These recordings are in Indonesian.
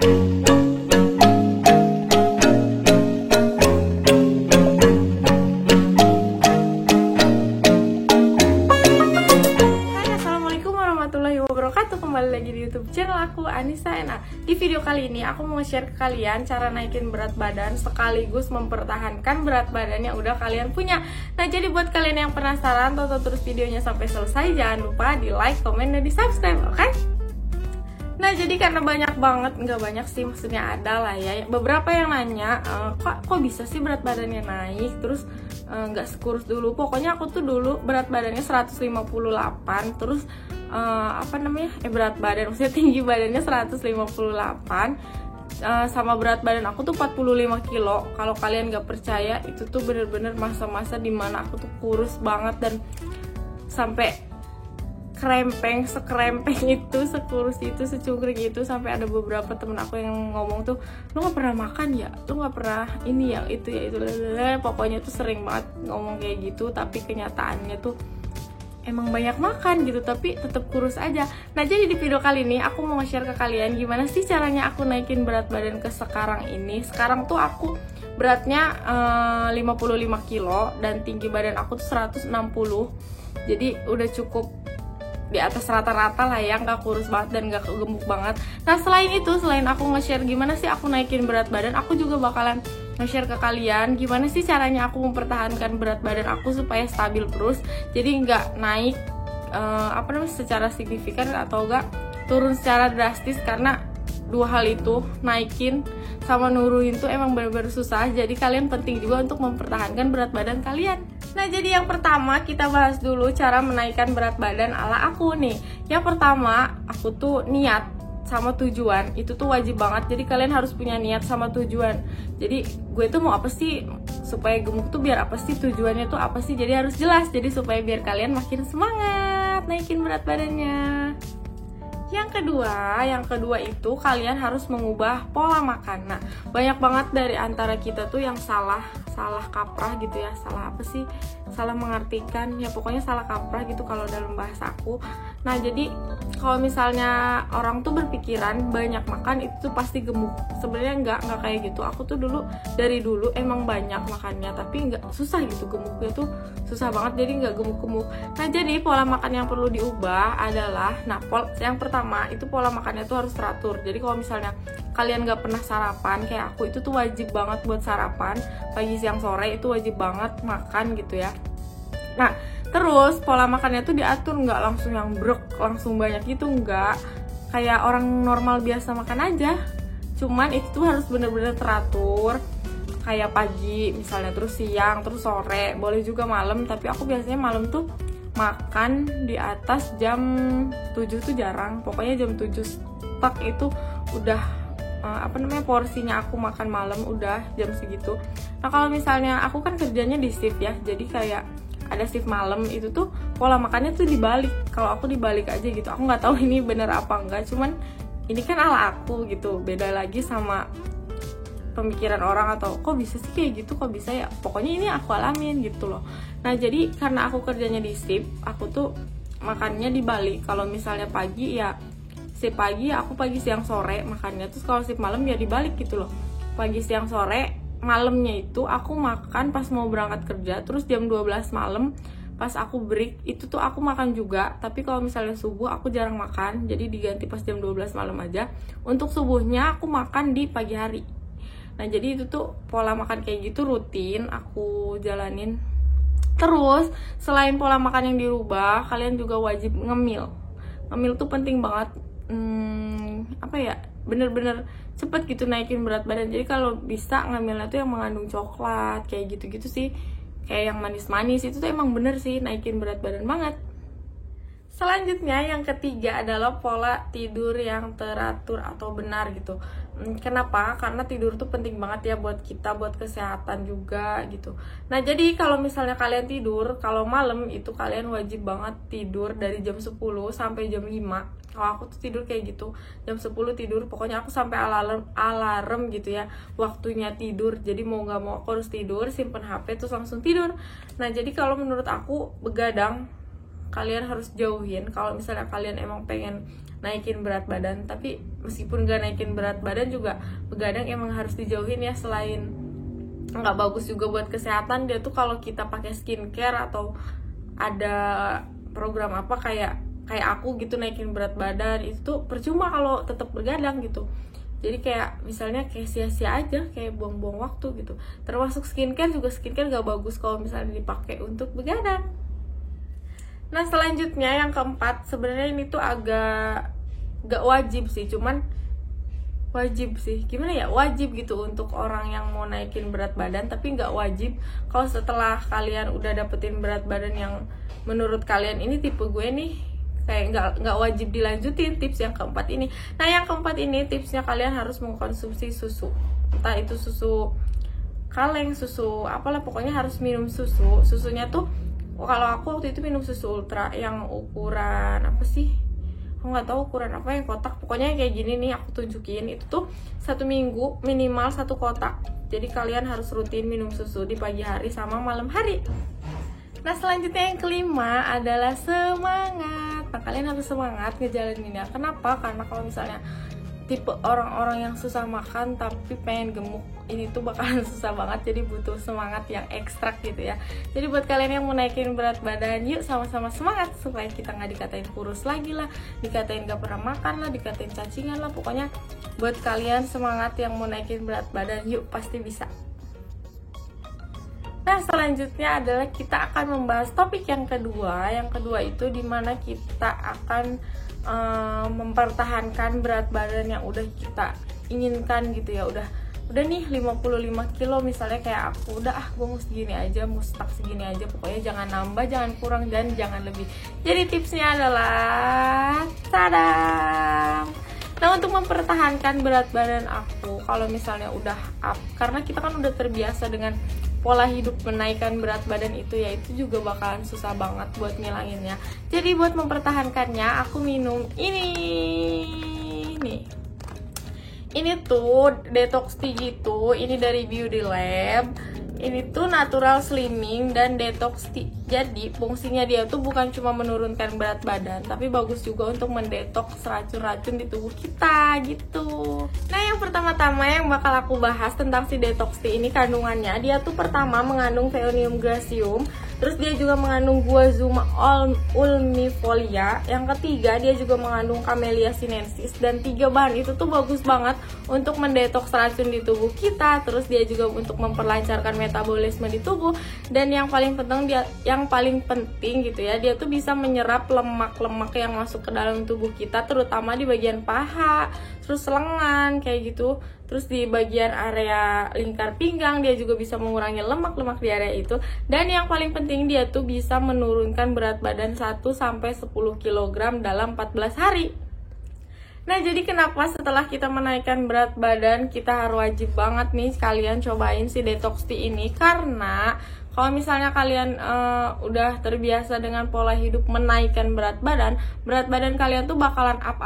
Kembali lagi di YouTube channel aku, Anissa. Nah, di video kali ini aku mau share ke kalian cara naikin berat badan sekaligus mempertahankan berat badan yang udah kalian punya. Nah, jadi buat kalian yang penasaran, tonton terus videonya sampai selesai. Jangan lupa di like, komen, dan di subscribe, oke? Nah, jadi karena banyak banget, nggak banyak sih, maksudnya ada lah ya, beberapa yang nanya, kok bisa sih berat badannya naik, terus nggak sekurus dulu. Pokoknya aku tuh dulu berat badannya 158, terus berat badan, maksudnya tinggi badannya 158, sama berat badan aku tuh 45 kilo. Kalau kalian nggak percaya, itu tuh bener-bener masa-masa dimana aku tuh kurus banget dan sampai sekrempeng itu, sekurus itu, secungkring itu, sampai ada beberapa temen aku yang ngomong tuh, lu nggak pernah makan ya, lu nggak pernah ini ya, itu ya, itu pokoknya tuh sering banget ngomong kayak gitu. Tapi kenyataannya tuh emang banyak makan gitu, tapi tetap kurus aja. Nah, jadi di video kali ini aku mau nge-share ke kalian gimana sih caranya aku naikin berat badan ke sekarang ini. Sekarang tuh aku beratnya 55 kilo dan tinggi badan aku tuh 160. Jadi udah cukup di atas rata-rata lah ya, nggak kurus banget dan nggak gemuk banget. Nah, selain itu, selain aku nge-share gimana sih aku naikin berat badan, aku juga bakalan nge-share ke kalian gimana sih caranya aku mempertahankan berat badan aku supaya stabil terus, jadi nggak naik secara signifikan atau nggak turun secara drastis. Karena dua hal itu, naikin sama nurunin tuh emang bener-bener susah. Jadi kalian penting juga untuk mempertahankan berat badan kalian. Nah, jadi yang pertama kita bahas dulu cara menaikkan berat badan ala aku nih. Yang pertama, aku tuh niat sama tujuan, itu tuh wajib banget. Jadi kalian harus punya niat sama tujuan. Jadi gue tuh mau apa sih, supaya gemuk tuh biar apa sih, tujuannya tuh apa sih, jadi harus jelas. Jadi supaya biar kalian makin semangat naikin berat badannya. Yang kedua itu kalian harus mengubah pola makan. Nah, banyak banget dari antara kita tuh yang salah kaprah gitu ya, salah mengartikan ya, pokoknya salah kaprah gitu kalau dalam bahasa aku. Nah, jadi kalau misalnya orang tuh berpikiran banyak makan itu tuh pasti gemuk, sebenarnya nggak kayak gitu. Aku tuh dari dulu emang banyak makannya, tapi nggak susah gitu, gemuknya tuh susah banget, jadi nggak gemuk-gemuk. Nah, jadi pola makan yang perlu diubah adalah, yang pertama itu pola makannya tuh harus teratur. Jadi kalau misalnya kalian nggak pernah sarapan kayak aku, itu tuh wajib banget buat sarapan pagi, siang, sore, itu wajib banget makan gitu ya. Nah, terus pola makannya tuh diatur, nggak langsung yang brok, langsung banyak gitu, nggak kayak orang normal biasa makan aja. Cuman itu tuh harus bener-bener teratur, kayak pagi misalnya, terus siang, terus sore, boleh juga malam. Tapi aku biasanya malam tuh makan di atas jam 7 tuh jarang, pokoknya jam 7 stuck itu udah porsinya aku makan malam udah jam segitu. Nah, kalau misalnya aku kan kerjanya di shift ya, jadi kayak ada shift malam, itu tuh pola makannya tuh dibalik. Kalau aku dibalik aja gitu, aku nggak tahu ini bener apa enggak, cuman ini kan ala aku gitu, beda lagi sama pemikiran orang, atau kok bisa sih kayak gitu, kok bisa ya, pokoknya ini aku alamin gitu loh. Nah, jadi karena aku kerjanya di shift, aku tuh makannya dibalik. Kalau misalnya pagi ya shift pagi, aku pagi, siang, sore makannya. Terus kalau shift malam ya dibalik gitu loh, pagi, siang, sore. Malamnya itu aku makan pas mau berangkat kerja, terus jam 12 malam pas aku break itu tuh aku makan juga. Tapi kalau misalnya subuh aku jarang makan, jadi diganti pas jam 12 malam aja. Untuk subuhnya aku makan di pagi hari. Nah, jadi itu tuh pola makan kayak gitu rutin aku jalanin. Terus selain pola makan yang dirubah, kalian juga wajib ngemil. Ngemil tuh penting banget. Bener-bener cepet gitu naikin berat badan. Jadi kalau bisa ngemilnya tuh yang mengandung coklat, kayak gitu-gitu sih, kayak yang manis-manis, itu tuh emang bener sih naikin berat badan banget. Selanjutnya yang ketiga adalah pola tidur yang teratur atau benar gitu. Kenapa? Karena tidur tuh penting banget ya buat kita, buat kesehatan juga gitu. Nah, jadi kalau misalnya kalian tidur, kalau malam itu kalian wajib banget tidur dari jam 10 sampai jam 5. Kalau aku tuh tidur kayak gitu, jam 10 tidur, pokoknya aku sampai alarm gitu ya, waktunya tidur. Jadi mau gak mau aku harus tidur, simpen HP terus langsung tidur. Nah, jadi kalau menurut aku begadang kalian harus jauhin kalau misalnya kalian emang pengen naikin berat badan. Tapi meskipun gak naikin berat badan juga begadang emang harus dijauhin ya. Selain nggak bagus juga buat kesehatan, dia tuh kalau kita pakai skincare atau ada program apa kayak aku gitu naikin berat badan, itu tuh percuma kalau tetap begadang gitu. Jadi kayak misalnya kayak sia-sia aja, kayak buang-buang waktu gitu. Termasuk skincare juga, skincare gak bagus kalau misalnya dipakai untuk begadang. Nah selanjutnya yang keempat, sebenarnya ini tuh agak gak wajib sih, cuman wajib sih, gimana ya, wajib gitu untuk orang yang mau naikin berat badan, tapi nggak wajib kalau setelah kalian udah dapetin berat badan yang menurut kalian ini tipe gue nih, kayak nggak wajib dilanjutin tips yang keempat ini. Nah yang keempat ini tipsnya kalian harus mengkonsumsi susu, entah itu susu kaleng, susu apalah, pokoknya harus minum susu. Susunya tuh kalau aku waktu itu minum susu ultra yang ukuran apa sih, aku nggak tahu ukuran apa, yang kotak, pokoknya kayak gini nih aku tunjukin. Itu tuh 1 minggu minimal 1 kotak. Jadi kalian harus rutin minum susu di pagi hari sama malam hari. Nah selanjutnya yang kelima adalah semangat. Nah kalian harus semangat ngejalaninnya. Kenapa? Karena kalau misalnya tipe orang-orang yang susah makan tapi pengen gemuk, ini tuh bakalan susah banget. Jadi butuh semangat yang ekstra gitu ya. Jadi buat kalian yang mau naikin berat badan, yuk sama-sama semangat supaya kita nggak dikatain kurus lagi lah, dikatain gak pernah makan lah, dikatain cacingan lah. Pokoknya buat kalian semangat yang mau naikin berat badan, yuk pasti bisa. Nah selanjutnya adalah kita akan membahas topik yang kedua. Yang kedua itu dimana kita akan mempertahankan berat badan yang udah kita inginkan gitu ya. Udah nih 55 kilo misalnya kayak aku, udah gue mau segini aja, mau stuck segini aja, pokoknya jangan nambah, jangan kurang, dan jangan lebih. Jadi tipsnya adalah tadam. Nah untuk mempertahankan berat badan aku, kalau misalnya udah up, karena kita kan udah terbiasa dengan pola hidup menaikkan berat badan itu ya, itu juga bakalan susah banget buat ngilanginnya. Jadi buat mempertahankannya aku minum ini nih. Ini tuh detox tea gitu, ini dari Beauty Lab. Ini tuh natural slimming dan detox tea. Jadi fungsinya dia tuh bukan cuma menurunkan berat badan, tapi bagus juga untuk mendetoks racun-racun di tubuh kita gitu. Nah yang pertama-tama yang bakal aku bahas tentang si detox tea ini kandungannya, dia tuh pertama mengandung Peonium gracium, terus dia juga mengandung Guazuma ulmifolia, yang ketiga dia juga mengandung Camellia sinensis, dan 3 bahan itu tuh bagus banget untuk mendetoks racun di tubuh kita. Terus dia juga untuk memperlancarkan metabolisme di tubuh, dan yang paling penting gitu ya, dia tuh bisa menyerap lemak-lemak yang masuk ke dalam tubuh kita, terutama di bagian paha, terus lengan kayak gitu. Terus di bagian area lingkar pinggang dia juga bisa mengurangi lemak-lemak di area itu. Dan yang paling penting dia tuh bisa menurunkan berat badan 1-10 kg dalam 14 hari. Nah jadi kenapa setelah kita menaikkan berat badan kita harus wajib banget nih kalian cobain si detox tea ini. Karena kalau misalnya kalian udah terbiasa dengan pola hidup menaikkan berat badan kalian tuh bakalan up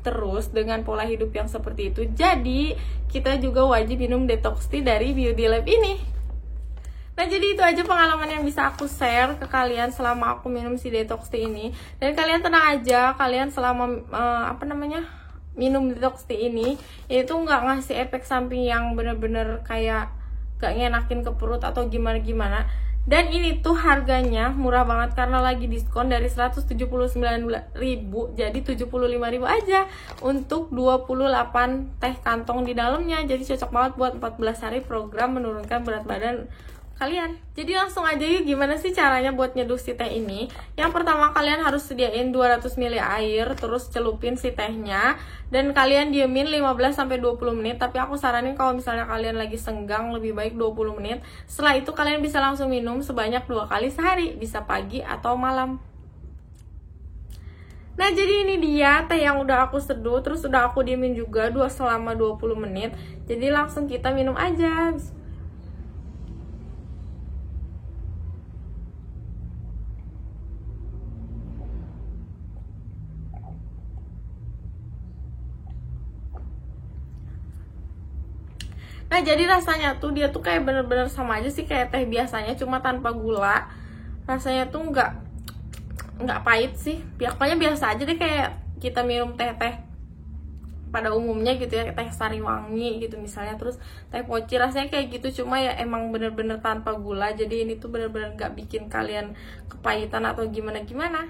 terus dengan pola hidup yang seperti itu. Jadi kita juga wajib minum detox tea dari Beauty Lab ini. Nah jadi itu aja pengalaman yang bisa aku share ke kalian selama aku minum si detox tea ini. Dan kalian tenang aja, kalian selama minum detox tea ini itu nggak ngasih efek samping yang bener-bener kayak gak ngenakin ke perut atau gimana-gimana. Dan ini tuh harganya murah banget karena lagi diskon dari 179.000 jadi 75.000 aja untuk 28 teh kantong di dalamnya. Jadi cocok banget buat 14 hari program menurunkan berat badan kalian. Jadi langsung aja yuk, gimana sih caranya buat nyeduh si teh ini. Yang pertama kalian harus sediain 200 ml air, terus celupin si tehnya, dan kalian diemin 15-20 menit. Tapi aku saranin kalau misalnya kalian lagi senggang lebih baik 20 menit. Setelah itu kalian bisa langsung minum sebanyak 2 kali sehari, bisa pagi atau malam. Nah jadi ini dia teh yang udah aku seduh, terus udah aku diemin juga selama 20 menit. Jadi langsung kita minum aja. Nah jadi rasanya tuh dia tuh kayak bener-bener sama aja sih kayak teh biasanya, cuma tanpa gula. Rasanya tuh nggak pahit sih, pokoknya biasa aja deh kayak kita minum teh-teh pada umumnya gitu ya, teh sari wangi gitu misalnya, terus teh poci rasanya kayak gitu, cuma ya emang bener-bener tanpa gula, jadi ini tuh bener-bener nggak bikin kalian kepahitan atau gimana-gimana.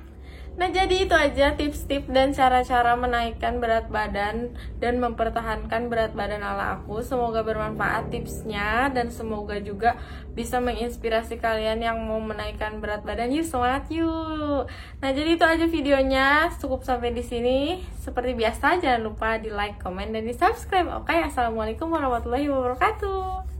Nah, jadi itu aja tips-tips dan cara-cara menaikkan berat badan dan mempertahankan berat badan ala aku. Semoga bermanfaat tipsnya dan semoga juga bisa menginspirasi kalian yang mau menaikkan berat badan. Yuk, semangat yuk. Nah, jadi itu aja videonya. Cukup sampai di sini. Seperti biasa, jangan lupa di like, komen, dan di subscribe. Oke, assalamualaikum warahmatullahi wabarakatuh.